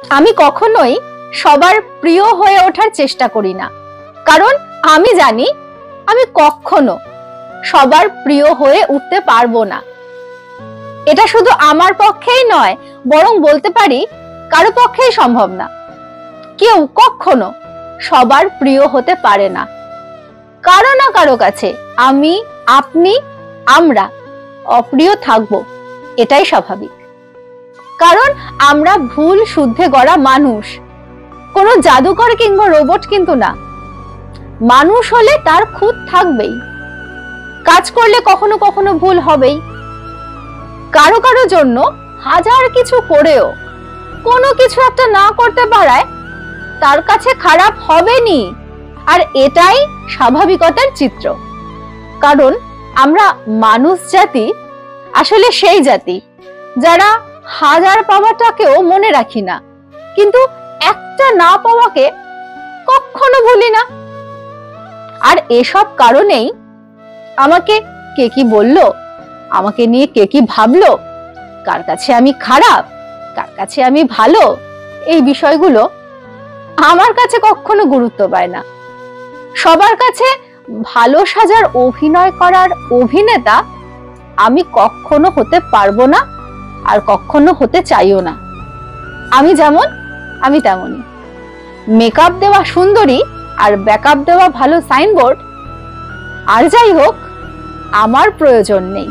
আমি কখনোই সবার প্রিয় হয়ে ওঠার চেষ্টা করি না, কারণ আমি জানি আমি কখনো সবার প্রিয় হয়ে উঠতে পারবো না। এটা শুধু আমার পক্ষেই নয়, বরং বলতে পারি কারো পক্ষেই সম্ভব না। কেউ কখনো সবার প্রিয় হতে পারে না। কারো না কারো কাছে আমি, আপনি, আমরা অপ্রিয় থাকবো, এটাই স্বাভাবিক। কারণ আমরা ভুল শুদ্ধে গড়া মানুষ, কোনো জাদুকর কিংবা রোবট কিন্তু না। মানুষ হলে তার খুঁত থাকবেই, কাজ করলে কখনো কখনো ভুল হবেই। কারো কারো জন্য হাজার কিছু করেও কোনো কিছু একটা না করতে পারায় তার কাছে খারাপ হবেনি, আর এটাই স্বাভাবিকতার চিত্র। কারণ আমরা মানুষ জাতি আসলে সেই জাতি যারা হাজার পাওয়াটাকেও মনে রাখি না, কিন্তু একটা না পাওয়াকে কখনো ভুলি না। আর এসব কারণেই আমাকে কে কি বললো, আমাকে নিয়ে কে কি ভাবলো, কার কাছে আমি খারাপ, কার কাছে আমি ভালো, এই বিষয়গুলো আমার কাছে কখনো গুরুত্ব পায় না। সবার কাছে ভালো সাজার অভিনয় করার অভিনেতা আমি কখনো হতে পারবো না, আর কখনো হতে চাইও না। আমি যেমন আমি তেমনই। মেকআপ দেওয়া সুন্দরী আর ব্যাকআপ দেওয়া ভালো সাইনবোর্ড, আর যাই হোক, আমার প্রয়োজন নেই।